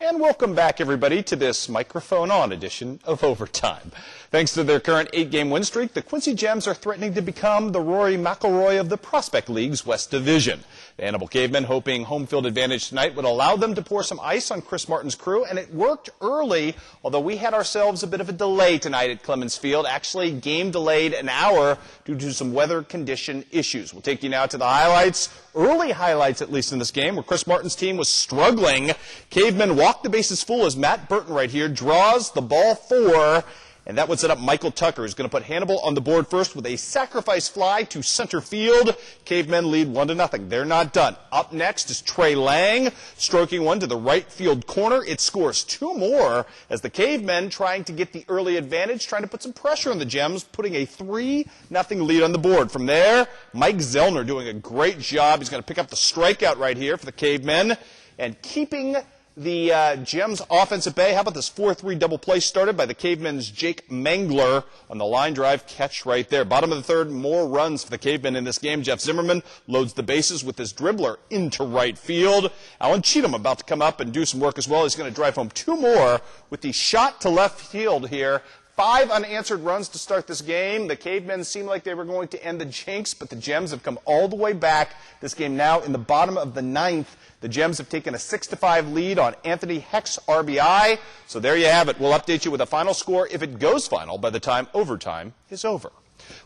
And welcome back, everybody, to this microphone-on edition of Overtime. Thanks to their current 8-game win streak, the Quincy Gems are threatening to become the Rory McIlroy of the Prospect League's West Division. The Hannibal Cavemen hoping home field advantage tonight would allow them to pour some ice on Chris Martin's crew, and it worked early, although we had ourselves a bit of a delay tonight at Clemens Field. Actually, game delayed an hour due to some weather condition issues. We'll take you now to the highlights. Early highlights, at least in this game, where Chris Martin's team was struggling. Cavemen walk the bases full as Matt Burton right here draws the ball 4. And that would set up Michael Tucker, who's going to put Hannibal on the board first with a sacrifice fly to center field. Cavemen lead 1-0. They're not done. Up next is Trey Lang, stroking one to the right field corner. It scores 2 more as the Cavemen trying to get the early advantage, trying to put some pressure on the Gems, putting a 3-0 lead on the board. From there, Mike Zellner doing a great job. He's going to pick up the strikeout right here for the Cavemen and keeping the Gems offense at bay. How about this 4-3 double play started by the Cavemen's Jake Mangler on the line drive catch right there. Bottom of the third, more runs for the Cavemen in this game. Jeff Zimmerman loads the bases with his dribbler into right field. Alan Cheatham about to come up and do some work as well. He's going to drive home 2 more with the shot to left field here. 5 unanswered runs to start this game. The Cavemen seemed like they were going to end the jinx, but the Gems have come all the way back. This game now in the bottom of the 9th. The Gems have taken a 6-5 lead on Anthony Heck's RBI. So there you have it. We'll update you with a final score if it goes final by the time overtime is over.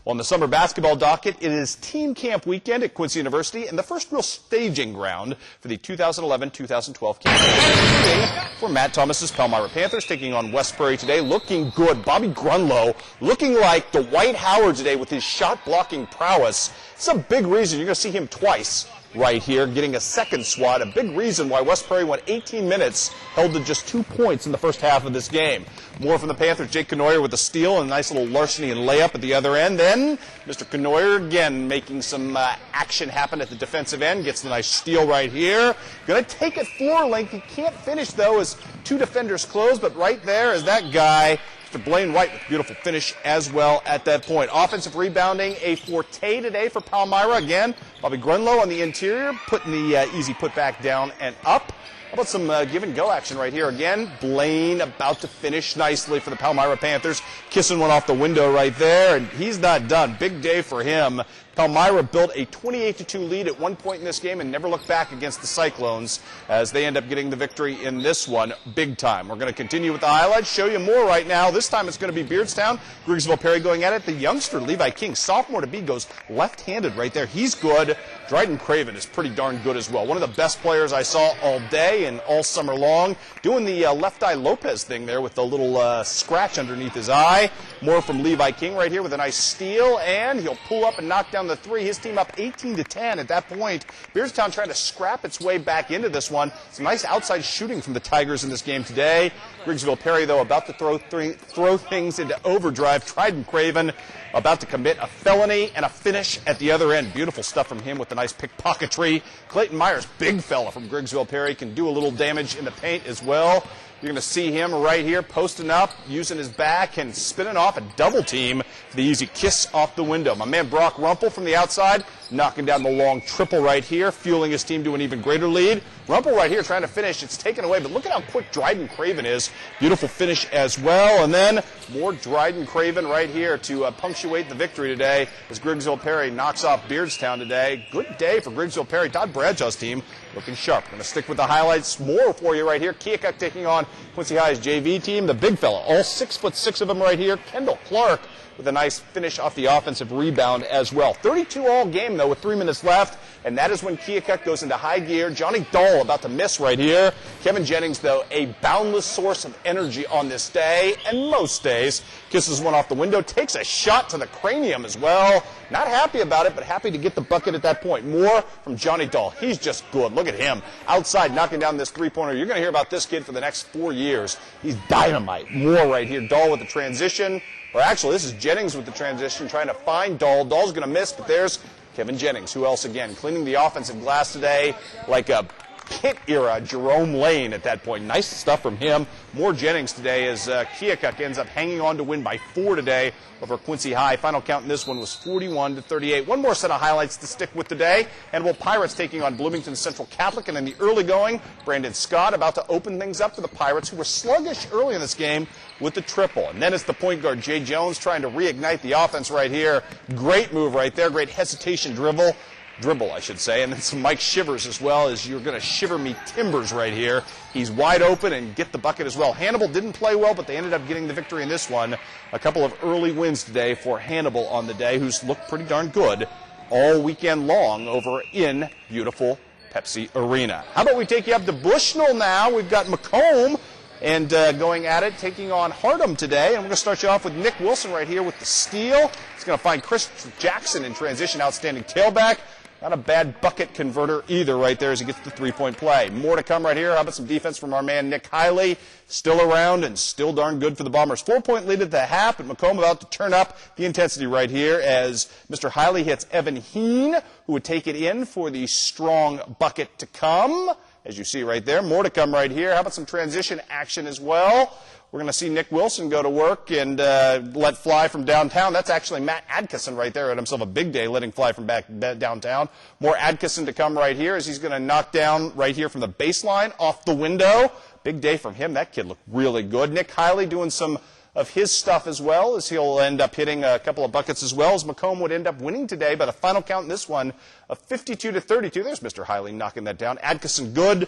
Well, on the summer basketball docket, it is team camp weekend at Quincy University and the first real staging ground for the 2011-2012 campaign for Matt Thomas's Palmyra Panthers, taking on West Prairie today. Looking good. Bobby Grunlow looking like Dwight Howard today with his shot-blocking prowess. It's a big reason you're going to see him twice right here, getting a second swat. A big reason why West Prairie went 18 minutes, held to just 2 points in the first half of this game. More from the Panthers. Jake Canoyer with a steal and a nice little larceny and layup at the other end. Then Mr. Canoyer again making some action happen at the defensive end. Gets the nice steal right here. Going to take it floor length. He can't finish, though, as 2 defenders close. But right there is that guy, Mr. Blaine White, with a beautiful finish as well at that point. Offensive rebounding, a forte today for Palmyra. Again, Bobby Grunlow on the interior, putting the easy putback down and up. How about some give-and-go action right here? Again, Blaine about to finish nicely for the Palmyra Panthers. Kissing one off the window right there, and he's not done. Big day for him. Palmyra built a 28-2 lead at one point in this game and never looked back against the Cyclones as they end up getting the victory in this one big time. We're going to continue with the highlights, show you more right now. This time it's going to be Beardstown. GriggsvillePerry going at it. The youngster, Levi King, sophomore to be, goes left-handed right there. He's good. Dryden Craven is pretty darn good as well. One of the best players I saw all day and all summer long, doing the left eye Lopez thing there with the little scratch underneath his eye. More from Levi King right here with a nice steal, and he'll pull up and knock down the 3. His team up 18-10 at that point. Beardstown trying to scrap its way back into this one. Some nice outside shooting from the Tigers in this game today. GriggsvillePerry, though, about to throw things into overdrive. Dryden Craven about to commit a felony and a finish at the other end. Beautiful stuff from him with the nice pickpocketry. Clayton Myers, big fella from GriggsvillePerry, can do a little damage in the paint as well. You're going to see him right here posting up, using his back and spinning off a double team for the easy kiss off the window. My man Brock Rumpel from the outside, knocking down the long triple right here, fueling his team to an even greater lead. Rumpel right here trying to finish. It's taken away, but look at how quick Dryden Craven is. Beautiful finish as well. And then more Dryden Craven right here to punctuate the victory today as GriggsvillePerry knocks off Beardstown today. Good day for GriggsvillePerry. Todd Bradshaw's team looking sharp. Going to stick with the highlights. More for you right here. Keokuk taking on Quincy High's JV team. The big fella, all 6'6" of them right here. Kendall Clark with a nice finish off the offensive rebound as well. 32 all game, though, with 3 minutes left, and that is when Keokuk goes into high gear. Johnny Dahl about to miss right here. Kevin Jennings, though, a boundless source of energy on this day, and most days. Kisses one off the window, takes a shot to the cranium as well. Not happy about it, but happy to get the bucket at that point. More from Johnny Dahl. He's just good. Look at him. Outside, knocking down this three-pointer. You're going to hear about this kid for the next 4 years. He's dynamite. More right here. Dahl with the transition. Or actually, this is Jennings with the transition, trying to find Dahl. Dahl's going to miss, but there's Kevin Jennings. Who else again? Cleaning the offensive glass today like a Kent era Jerome Lane at that point. Nice stuff from him. More Jennings today as Keokuk ends up hanging on to win by 4 today over Quincy High. Final count in this one was 41-38. One more set of highlights to stick with today. Hannibal Pirates taking on Bloomington Central Catholic, and in the early going, Brandon Scott about to open things up for the Pirates, who were sluggish early in this game with the triple. And then it's the point guard, Jay Jones, trying to reignite the offense right here. Great move right there. Great hesitation dribble, I should say, and then some Mike Shivers as well, as you're going to shiver me timbers right here. He's wide open and get the bucket as well. Hannibal didn't play well, but they ended up getting the victory in this one. A couple of early wins today for Hannibal on the day, who's looked pretty darn good all weekend long over in beautiful Pepsi Arena. How about we take you up to Bushnell now? We've got Macomb and going at it, taking on Hardham today. And we're going to start you off with Nick Wilson right here with the steal. He's going to find Chris Jackson in transition, outstanding tailback. Not a bad bucket converter either right there as he gets the three-point play. More to come right here. How about some defense from our man Nick Hiley? Still around and still darn good for the Bombers. 4-point lead at the half, but Macomb about to turn up the intensity right here as Mr. Hiley hits Evan Heen, who would take it in for the strong bucket to come. As you see right there, more to come right here. How about some transition action as well? We're going to see Nick Wilson go to work and let fly from downtown. That's actually Matt Adkisson right there. Had himself a big day letting fly from back downtown. More Adkisson to come right here as he's going to knock down right here from the baseline off the window. Big day from him. That kid looked really good. Nick Hiley doing some of his stuff as well, as he'll end up hitting a couple of buckets as well, as Macomb would end up winning today. But a final count in this one of 52-32. There's Mr. Hiley knocking that down. Adkisson good.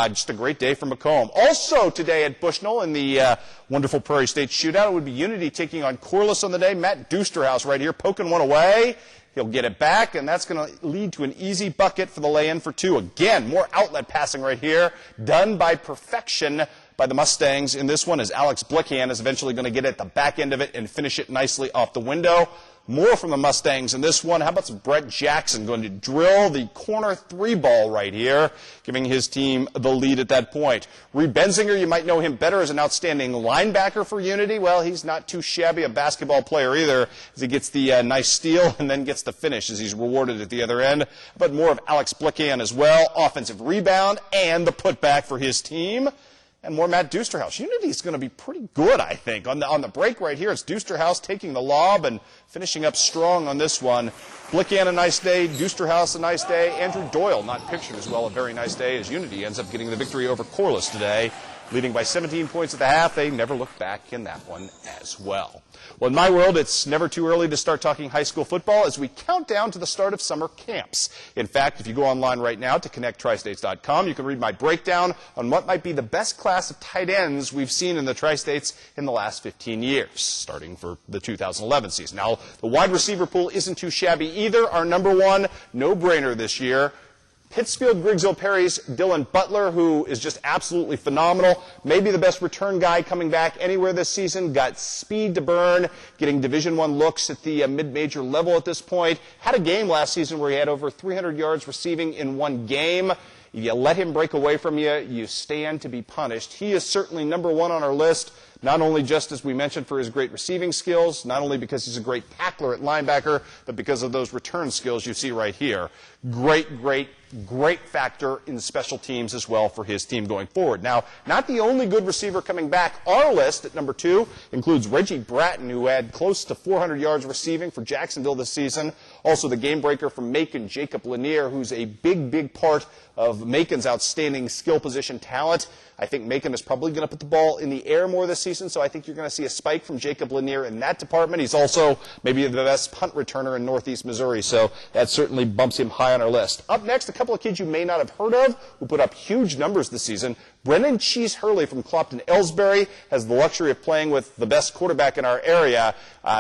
Just a great day for Macomb. Also today at Bushnell in the wonderful Prairie State Shootout, it would be Unity taking on Corliss on the day. Matt Dusterhouse right here poking one away. He'll get it back, and that's going to lead to an easy bucket for the lay-in for 2. Again, more outlet passing right here, done by perfection by the Mustangs in this one, as Alex Blickhand is eventually going to get at the back end of it and finish it nicely off the window. More from the Mustangs in this one. How about some Brett Jackson going to drill the corner 3 ball right here, giving his team the lead at that point. Reed Benzinger, you might know him better as an outstanding linebacker for Unity. Well, he's not too shabby a basketball player either, as he gets the nice steal and then gets the finish as he's rewarded at the other end. But more of Alex Blickhand as well. Offensive rebound and the putback for his team. And more Matt Dusterhouse. Unity's going to be pretty good, I think. On the break right here, it's Dusterhouse taking the lob and finishing up strong on this one. Blickhand, a nice day. Dusterhouse, a nice day. Andrew Doyle, not pictured as well, a very nice day, as Unity ends up getting the victory over Corliss today. Leading by 17 points at the half. They never looked back in that one as well. Well, in my world, it's never too early to start talking high school football as we count down to the start of summer camps. In fact, if you go online right now to connecttristates.com, you can read my breakdown on what might be the best class of tight ends we've seen in the Tri-States in the last 15 years, starting for the 2011 season. Now, the wide receiver pool isn't too shabby either. Our number one no-brainer this year, GriggsvillePerry's Dylan Butler, who is just absolutely phenomenal. Maybe the best return guy coming back anywhere this season. Got speed to burn, getting Division I looks at the mid-major level at this point. Had a game last season where he had over 300 yards receiving in one game. If you let him break away from you, you stand to be punished. He is certainly number one on our list, not only just as we mentioned for his great receiving skills, not only because he's a great tackler at linebacker, but because of those return skills you see right here. Great factor in special teams as well for his team going forward. Now, not the only good receiver coming back. Our list at number 2 includes Reggie Bratton, who had close to 400 yards receiving for Jacksonville this season. Also the game breaker from Macon, Jacob Lanier, who's a big part of Macon's outstanding skill position talent. I think Macon is probably going to put the ball in the air more this season, so I think you're going to see a spike from Jacob Lanier in that department. He's also maybe the best punt returner in Northeast Missouri, so that certainly bumps him high on our list. Up next, a couple of kids you may not have heard of who put up huge numbers this season. Brennan Cheese Hurley from Clopton-Ellsbury has the luxury of playing with the best quarterback in our area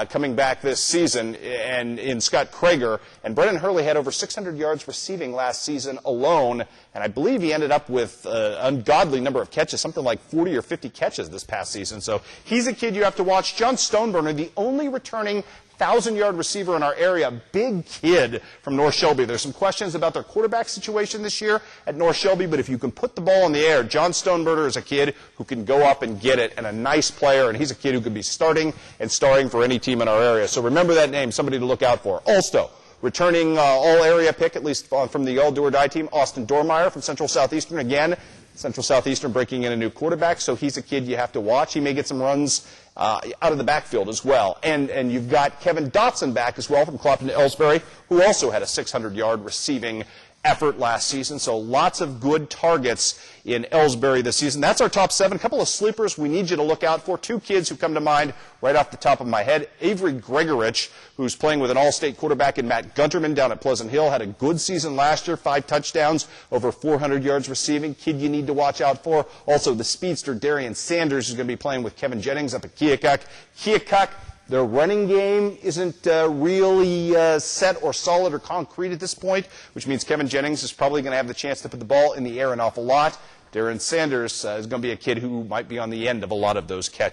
coming back this season, and in Scott Krager. And Brennan Hurley had over 600 yards receiving last season alone, and I believe he ended up with an ungodly number of catches, something like 40 or 50 catches this past season. So he's a kid you have to watch. John Stoneburner, the only returning 1,000-yard receiver in our area, big kid from North Shelby. There's some questions about their quarterback situation this year at North Shelby, but if you can put the ball in the air, John Stoneburner is a kid who can go up and get it, and a nice player, and he's a kid who could be starting and starring for any team in our area. So remember that name, somebody to look out for. Also, Returning all-area pick, at least from the all-do-or-die team, Austin Dormeyer from Central Southeastern. Again, Central Southeastern breaking in a new quarterback, so he's a kid you have to watch. He may get some runs out of the backfield as well. And you've got Kevin Dotson back as well from Clopton-Ellsbury, who also had a 600-yard receiving effort last season. So lots of good targets in Ellsbury this season. That's our top 7. A couple of sleepers we need you to look out for. 2 kids who come to mind right off the top of my head. Avery Gregorich, who's playing with an all-state quarterback in Matt Gunterman down at Pleasant Hill, had a good season last year, 5 touchdowns, over 400 yards receiving. Kid you need to watch out for. Also, the speedster Darian Sanders is going to be playing with Kevin Jennings up at Keokuk. Keokuk, their running game isn't really set or solid or concrete at this point, which means Kevin Jennings is probably going to have the chance to put the ball in the air an awful lot. Darian Sanders is going to be a kid who might be on the end of a lot of those catches.